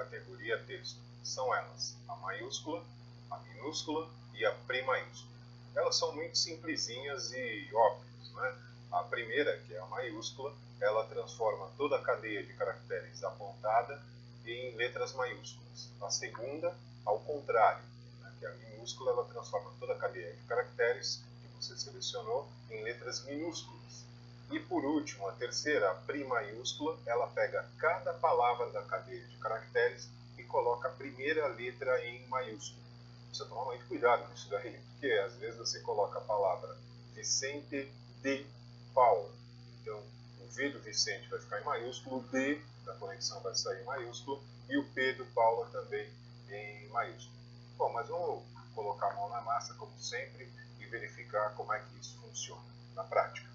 categoria texto. São elas a maiúscula, a minúscula e a premaiúscula. Elas são muito simplesinhas e óbvias, né? A primeira, que é a maiúscula, ela transforma toda a cadeia de caracteres apontada em letras maiúsculas. A segunda, ao contrário, né, que é a minúscula, ela transforma toda a cadeia de caracteres que você selecionou em letras minúsculas. E por último, a terceira, a primaiúscula, ela pega cada palavra da cadeia de caracteres e coloca a primeira letra em maiúsculo. Precisa tomar muito cuidado com isso daí, porque às vezes você coloca a palavra Vicente de Paula. Então, o V do Vicente vai ficar em maiúsculo, o D da conexão vai sair em maiúsculo e o P do Paula também em maiúsculo. Bom, mas vamos colocar a mão na massa, como sempre, e verificar como é que isso funciona na prática.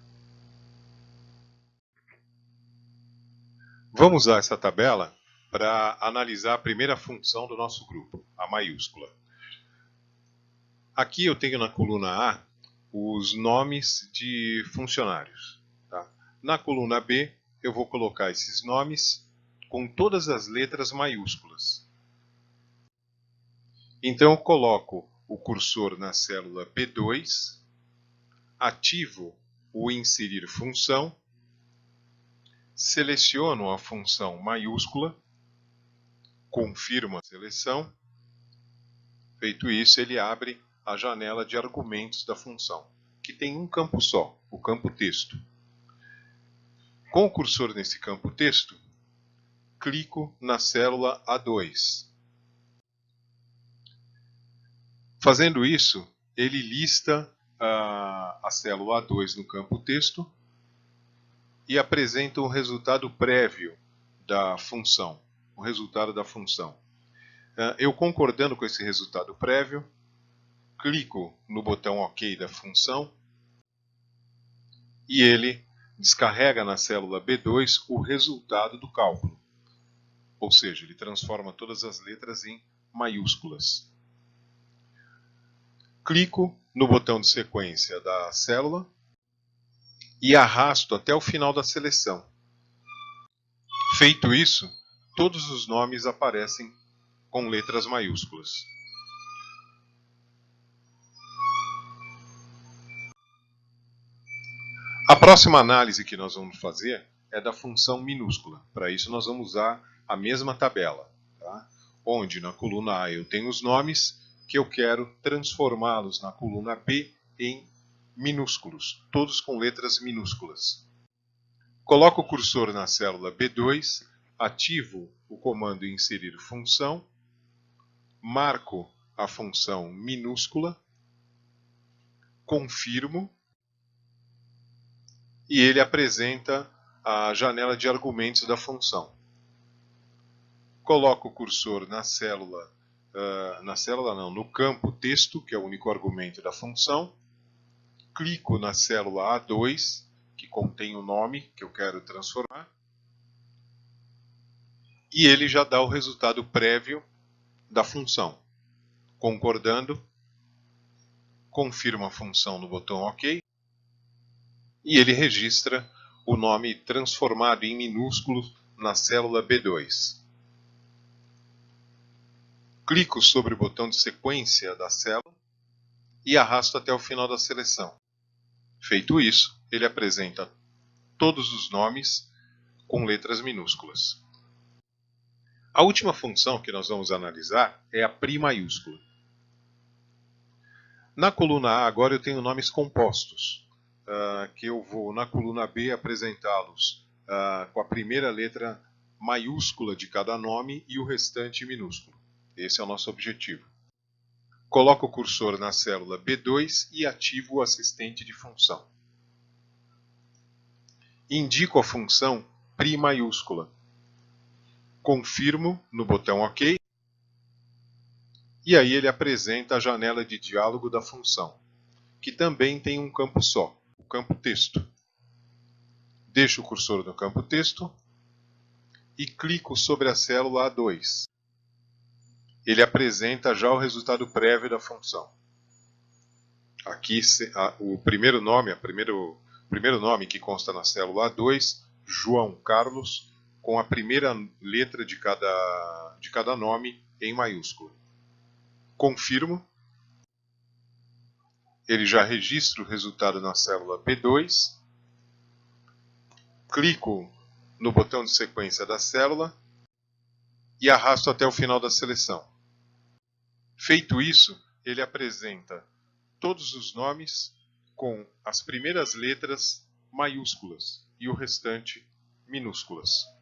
Vamos usar essa tabela para analisar a primeira função do nosso grupo, a maiúscula. Aqui eu tenho na coluna A os nomes de funcionários. Tá? Na coluna B eu vou colocar esses nomes com todas as letras maiúsculas. Então eu coloco o cursor na célula B2, ativo o inserir função, seleciono a função maiúscula, confirmo a seleção. Feito isso, ele abre a janela de argumentos da função, que tem um campo só, o campo texto. Com o cursor nesse campo texto, clico na célula A2. Fazendo isso, ele lista a célula A2 no campo texto e apresenta um resultado prévio da função, o resultado da função. Eu concordando com esse resultado prévio, clico no botão OK da função e ele descarrega na célula B2 o resultado do cálculo. Ou seja, ele transforma todas as letras em maiúsculas. Clico no botão de sequência da célula e arrasto até o final da seleção. Feito isso, todos os nomes aparecem com letras maiúsculas. A próxima análise que nós vamos fazer é da função minúscula. Para isso nós vamos usar a mesma tabela, tá? Onde na coluna A eu tenho os nomes que eu quero transformá-los na coluna B em minúsculos, todos com letras minúsculas. Coloco o cursor na célula B2, ativo o comando inserir função, marco a função minúscula, confirmo, e ele apresenta a janela de argumentos da função. Coloco o cursor no campo texto, que é o único argumento da função. Clico na célula A2, que contém o nome que eu quero transformar. E ele já dá o resultado prévio da função. Concordando, confirmo a função no botão OK. E ele registra o nome transformado em minúsculo na célula B2. Clico sobre o botão de sequência da célula e arrasto até o final da seleção. Feito isso, ele apresenta todos os nomes com letras minúsculas. A última função que nós vamos analisar é a primaiúscula. Na coluna A agora eu tenho nomes compostos, que eu vou na coluna B apresentá-los com a primeira letra maiúscula de cada nome e o restante minúsculo. Esse é o nosso objetivo. Coloco o cursor na célula B2 e ativo o assistente de função. Indico a função primaiúscula. Confirmo no botão OK. E aí ele apresenta a janela de diálogo da função, que também tem um campo só, o campo texto. Deixo o cursor no campo texto e clico sobre a célula A2. Ele apresenta já o resultado prévio da função. Aqui o primeiro nome que consta na célula A2, João Carlos, com a primeira letra de cada nome em maiúsculo. Confirmo. Ele já registra o resultado na célula B2. Clico no botão de sequência da célula e arrasto até o final da seleção. Feito isso, ele apresenta todos os nomes com as primeiras letras maiúsculas e o restante minúsculas.